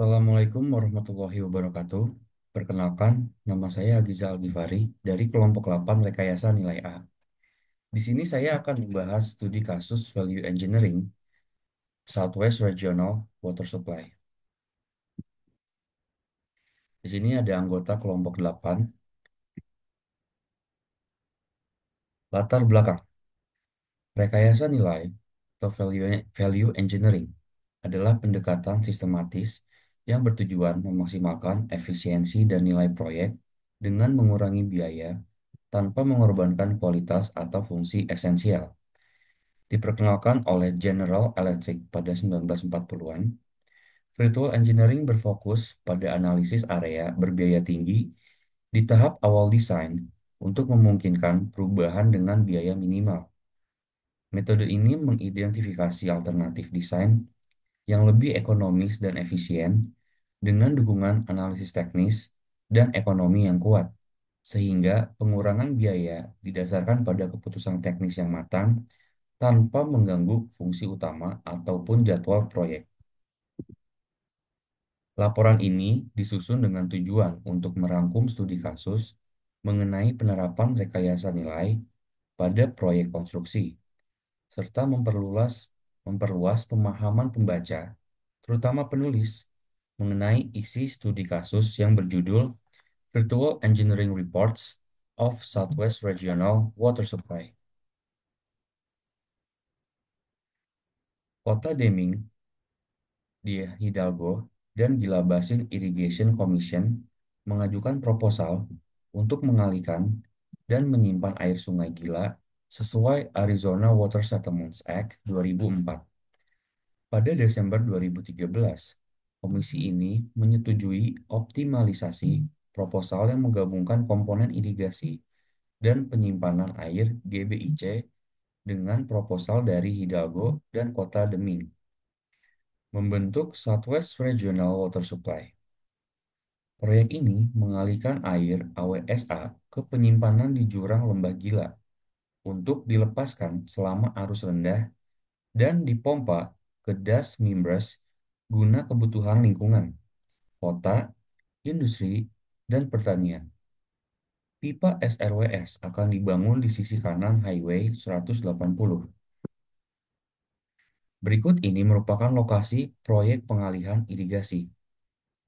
Assalamualaikum warahmatullahi wabarakatuh. Perkenalkan, nama saya Agiza Algifari dari kelompok 8 Rekayasa Nilai A. Di sini saya akan membahas studi kasus Value Engineering Southwest Regional Water Supply. Di sini ada anggota kelompok 8. Latar belakang. Rekayasa nilai atau value engineering adalah pendekatan sistematis yang bertujuan memaksimalkan efisiensi dan nilai proyek dengan mengurangi biaya tanpa mengorbankan kualitas atau fungsi esensial. Diperkenalkan oleh General Electric pada 1940-an, virtual engineering berfokus pada analisis area berbiaya tinggi di tahap awal desain untuk memungkinkan perubahan dengan biaya minimal. Metode ini mengidentifikasi alternatif desain yang lebih ekonomis dan efisien dengan dukungan analisis teknis dan ekonomi yang kuat, sehingga pengurangan biaya didasarkan pada keputusan teknis yang matang tanpa mengganggu fungsi utama ataupun jadwal proyek. Laporan ini disusun dengan tujuan untuk merangkum studi kasus mengenai penerapan rekayasa nilai pada proyek konstruksi, serta memperluas pemahaman pembaca, terutama penulis, mengenai isi studi kasus yang berjudul Virtual Engineering Reports of Southwest Regional Water Supply. Kota Deming di Hidalgo dan Gila Basin Irrigation Commission mengajukan proposal untuk mengalihkan dan menyimpan air Sungai Gila sesuai Arizona Water Settlements Act 2004. Pada Desember 2013, komisi ini menyetujui optimalisasi proposal yang menggabungkan komponen irigasi dan penyimpanan air GBIC dengan proposal dari Hidalgo dan Kota Deming, membentuk Southwest Regional Water Supply. Proyek ini mengalihkan air AWSA ke penyimpanan di jurang Lembah Gila untuk dilepaskan selama arus rendah dan dipompa ke Das Mimbres guna kebutuhan lingkungan, kota, industri, dan pertanian. Pipa SRWS akan dibangun di sisi kanan Highway 180. Berikut ini merupakan lokasi proyek pengalihan irigasi.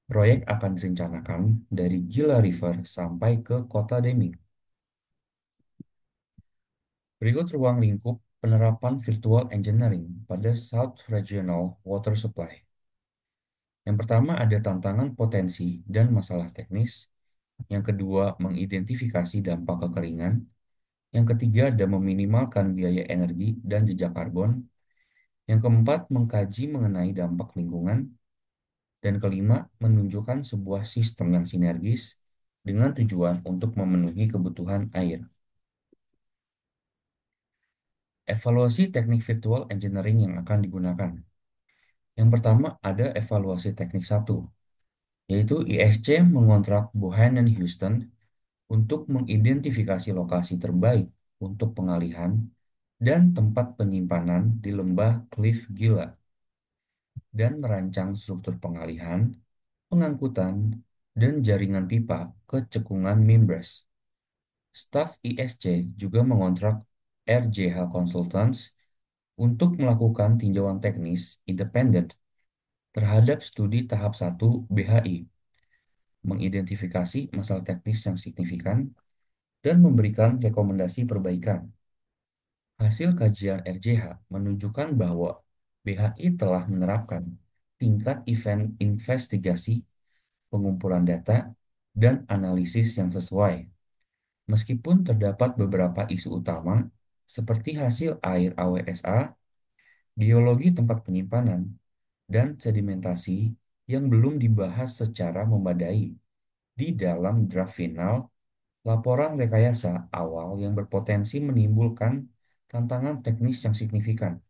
Proyek akan direncanakan dari Gila River sampai ke Kota Deming. Berikut ruang lingkup penerapan virtual engineering pada South Regional Water Supply. Yang pertama ada tantangan potensi dan masalah teknis. Yang kedua, mengidentifikasi dampak kekeringan. Yang ketiga, ada meminimalkan biaya energi dan jejak karbon. Yang keempat, mengkaji mengenai dampak lingkungan. Dan kelima, menunjukkan sebuah sistem yang sinergis dengan tujuan untuk memenuhi kebutuhan air. Evaluasi teknik virtual engineering yang akan digunakan. Yang pertama ada evaluasi teknik 1, yaitu ISC mengontrak Bohannon Houston untuk mengidentifikasi lokasi terbaik untuk pengalihan dan tempat penyimpanan di lembah Cliff Gila dan merancang struktur pengalihan, pengangkutan, dan jaringan pipa ke cekungan Mimbres. Staf ISC juga mengontrak RJH Consultants untuk melakukan tinjauan teknis independen terhadap studi tahap 1 BHI, mengidentifikasi masalah teknis yang signifikan, dan memberikan rekomendasi perbaikan. Hasil kajian RJH menunjukkan bahwa BHI telah menerapkan tingkat event investigasi, pengumpulan data, dan analisis yang sesuai. Meskipun terdapat beberapa isu utama, seperti hasil air AWSA, geologi tempat penyimpanan, dan sedimentasi yang belum dibahas secara memadai di dalam draft final, laporan rekayasa awal yang berpotensi menimbulkan tantangan teknis yang signifikan.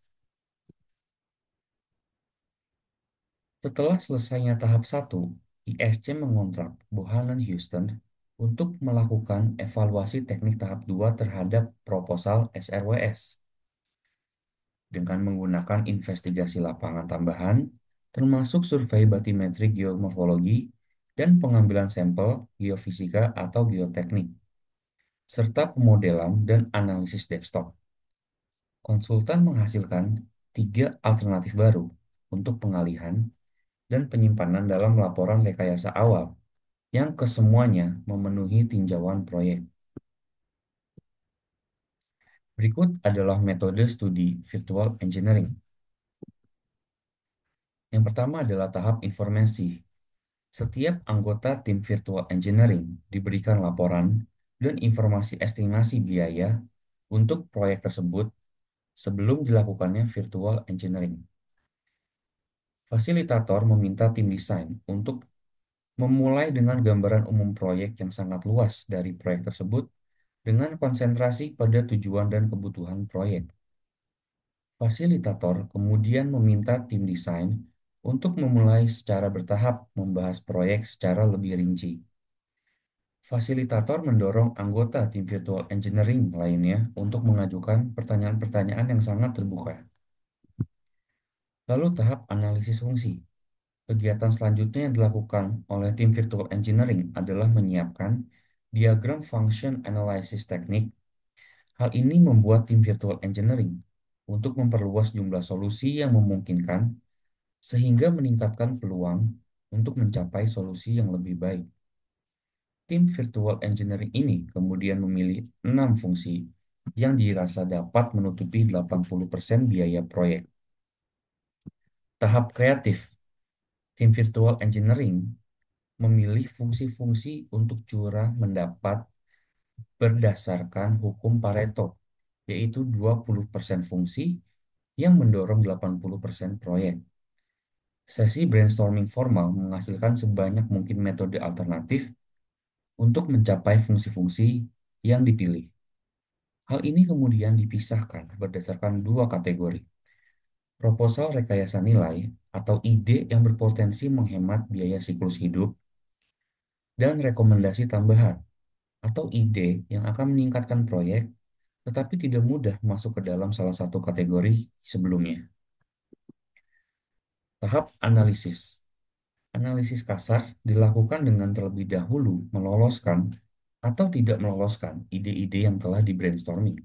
Setelah selesainya tahap 1, ISC mengontrak Bohannon Houston untuk melakukan evaluasi teknik tahap 2 terhadap proposal SRWS. Dengan menggunakan investigasi lapangan tambahan, termasuk survei batimetrik geomorfologi dan pengambilan sampel geofisika atau geoteknik, serta pemodelan dan analisis desktop. Konsultan menghasilkan tiga alternatif baru untuk pengalihan dan penyimpanan dalam laporan rekayasa awal yang kesemuanya memenuhi tinjauan proyek. Berikut adalah metode studi virtual engineering. Yang pertama adalah tahap informasi. Setiap anggota tim virtual engineering diberikan laporan dan informasi estimasi biaya untuk proyek tersebut sebelum dilakukannya virtual engineering. Fasilitator meminta tim desain untuk memulai dengan gambaran umum proyek yang sangat luas dari proyek tersebut dengan konsentrasi pada tujuan dan kebutuhan proyek. Fasilitator kemudian meminta tim desain untuk memulai secara bertahap membahas proyek secara lebih rinci. Fasilitator mendorong anggota tim virtual engineering lainnya untuk mengajukan pertanyaan-pertanyaan yang sangat terbuka. Lalu tahap analisis fungsi. Kegiatan selanjutnya yang dilakukan oleh tim virtual engineering adalah menyiapkan diagram function analysis teknik. Hal ini membuat tim virtual engineering untuk memperluas jumlah solusi yang memungkinkan sehingga meningkatkan peluang untuk mencapai solusi yang lebih baik. Tim virtual engineering ini kemudian memilih 6 fungsi yang dirasa dapat menutupi 80% biaya proyek. Tahap kreatif. Tim virtual engineering memilih fungsi-fungsi untuk curah mendapat berdasarkan hukum Pareto, yaitu 20% fungsi yang mendorong 80% proyek. Sesi brainstorming formal menghasilkan sebanyak mungkin metode alternatif untuk mencapai fungsi-fungsi yang dipilih. Hal ini kemudian dipisahkan berdasarkan dua kategori. Proposal rekayasa nilai atau ide yang berpotensi menghemat biaya siklus hidup dan rekomendasi tambahan atau ide yang akan meningkatkan proyek tetapi tidak mudah masuk ke dalam salah satu kategori sebelumnya. Tahap analisis. Analisis kasar dilakukan dengan terlebih dahulu meloloskan atau tidak meloloskan ide-ide yang telah di-brainstorming.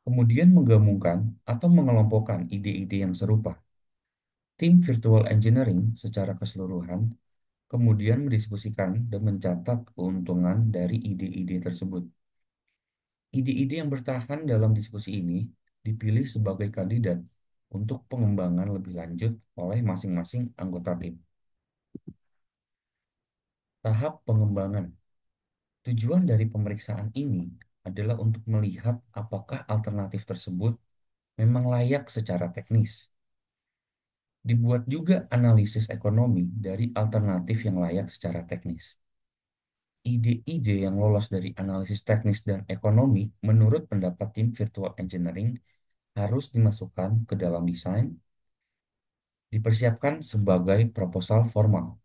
Kemudian menggabungkan atau mengelompokkan ide-ide yang serupa. Tim virtual engineering secara keseluruhan kemudian mendiskusikan dan mencatat keuntungan dari ide-ide tersebut. Ide-ide yang bertahan dalam diskusi ini dipilih sebagai kandidat untuk pengembangan lebih lanjut oleh masing-masing anggota tim. Tahap pengembangan. Tujuan dari pemeriksaan ini adalah untuk melihat apakah alternatif tersebut memang layak secara teknis. Dibuat juga analisis ekonomi dari alternatif yang layak secara teknis. Ide-ide yang lolos dari analisis teknis dan ekonomi menurut pendapat tim virtual engineering harus dimasukkan ke dalam desain, dipersiapkan sebagai proposal formal.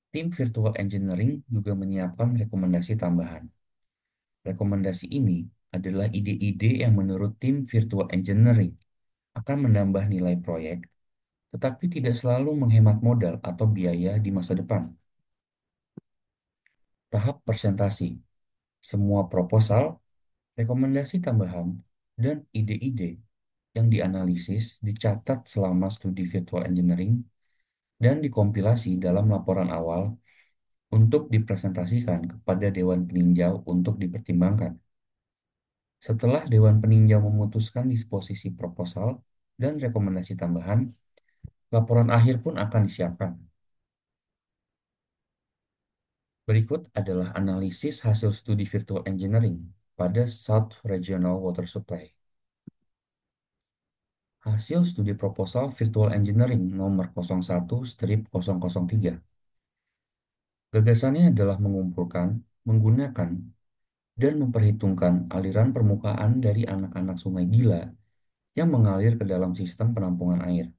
Tim virtual engineering juga menyiapkan rekomendasi tambahan. Rekomendasi ini adalah ide-ide yang menurut tim virtual engineering akan menambah nilai proyek, tetapi tidak selalu menghemat modal atau biaya di masa depan. Tahap presentasi. Semua proposal, rekomendasi tambahan, dan ide-ide yang dianalisis dicatat selama studi virtual engineering dan dikompilasi dalam laporan awal untuk dipresentasikan kepada Dewan Peninjau untuk dipertimbangkan. Setelah Dewan Peninjau memutuskan disposisi proposal dan rekomendasi tambahan, laporan akhir pun akan disiapkan. Berikut adalah analisis hasil studi virtual engineering pada South Regional Water Supply. Hasil studi proposal virtual engineering nomor 01-003. Gagasannya adalah mengumpulkan, menggunakan, dan memperhitungkan aliran permukaan dari anak-anak sungai Gila yang mengalir ke dalam sistem penampungan air.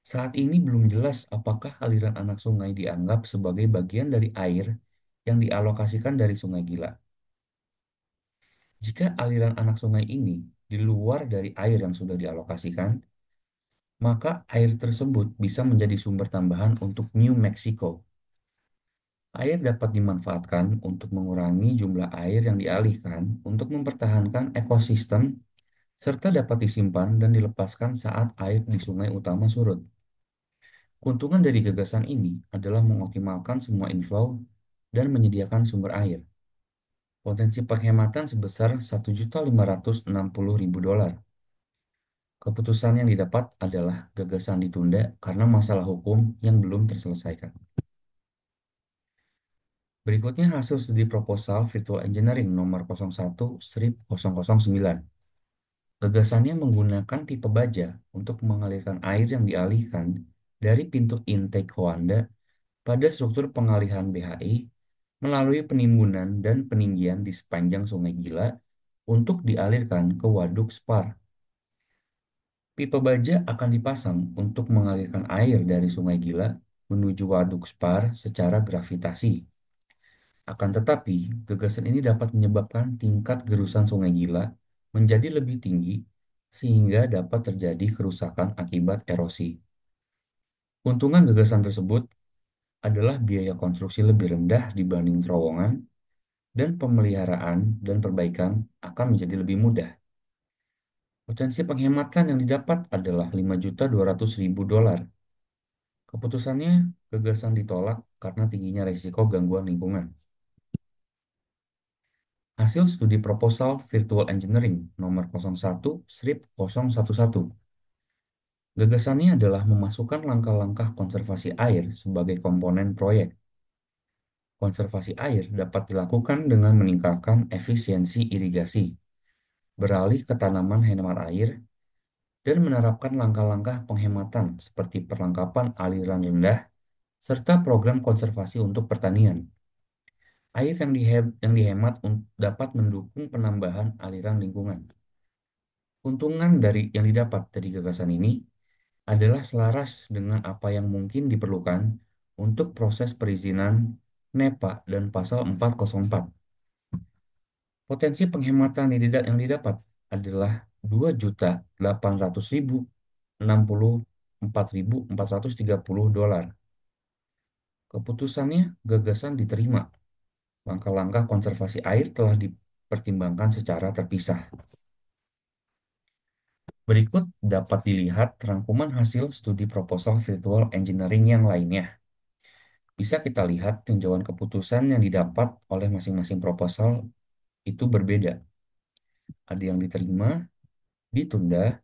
Saat ini belum jelas apakah aliran anak sungai dianggap sebagai bagian dari air yang dialokasikan dari Sungai Gila. Jika aliran anak sungai ini di luar dari air yang sudah dialokasikan, maka air tersebut bisa menjadi sumber tambahan untuk New Mexico. Air dapat dimanfaatkan untuk mengurangi jumlah air yang dialihkan untuk mempertahankan ekosistem serta dapat disimpan dan dilepaskan saat air di sungai utama surut. Keuntungan dari gagasan ini adalah mengoptimalkan semua inflow dan menyediakan sumber air. Potensi penghematan sebesar 1.560.000 dolar. Keputusan yang didapat adalah gagasan ditunda karena masalah hukum yang belum terselesaikan. Berikutnya hasil studi proposal Virtual Engineering nomor 01/009. Gagasannya menggunakan pipa baja untuk mengalirkan air yang dialihkan dari pintu intake Hoanda pada struktur pengalihan BHI melalui penimbunan dan peninggian di sepanjang Sungai Gila untuk dialirkan ke Waduk Spar. Pipa baja akan dipasang untuk mengalirkan air dari Sungai Gila menuju Waduk Spar secara gravitasi. Akan tetapi, gagasan ini dapat menyebabkan tingkat gerusan Sungai Gila menjadi lebih tinggi sehingga dapat terjadi kerusakan akibat erosi. Keuntungan gagasan tersebut adalah biaya konstruksi lebih rendah dibanding terowongan dan pemeliharaan dan perbaikan akan menjadi lebih mudah. Potensi penghematan yang didapat adalah 5.200.000 dolar. Keputusannya, gagasan ditolak karena tingginya risiko gangguan lingkungan. Hasil studi proposal Virtual Engineering nomor 01/011. Gagasannya adalah memasukkan langkah-langkah konservasi air sebagai komponen proyek. Konservasi air dapat dilakukan dengan meningkatkan efisiensi irigasi, beralih ke tanaman hemat air, dan menerapkan langkah-langkah penghematan seperti perlengkapan aliran rendah serta program konservasi untuk pertanian. Air yang dihemat dapat mendukung penambahan aliran lingkungan. Keuntungan yang didapat dari gagasan ini adalah selaras dengan apa yang mungkin diperlukan untuk proses perizinan NEPA dan Pasal 404. Potensi penghematan yang didapat adalah 2.800.064.430 dolar. Keputusannya, gagasan diterima. Langkah-langkah konservasi air telah dipertimbangkan secara terpisah. Berikut dapat dilihat rangkuman hasil studi proposal virtual engineering yang lainnya. Bisa kita lihat tinjauan keputusan yang didapat oleh masing-masing proposal itu berbeda. Ada yang diterima, ditunda,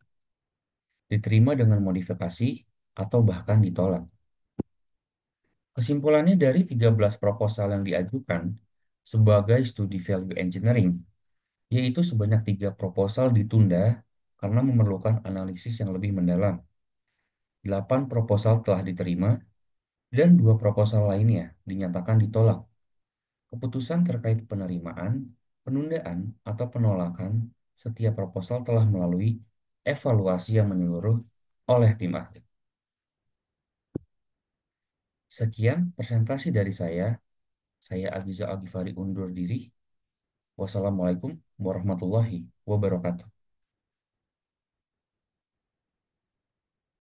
diterima dengan modifikasi, atau bahkan ditolak. Kesimpulannya dari 13 proposal yang diajukan sebagai studi value engineering, yaitu sebanyak 3 proposal ditunda karena memerlukan analisis yang lebih mendalam. 8 proposal telah diterima, dan 2 proposal lainnya dinyatakan ditolak. Keputusan terkait penerimaan, penundaan, atau penolakan setiap proposal telah melalui evaluasi yang menyeluruh oleh tim ahli. Sekian presentasi dari saya. Saya Agiza Agifari undur diri. Wassalamualaikum warahmatullahi wabarakatuh.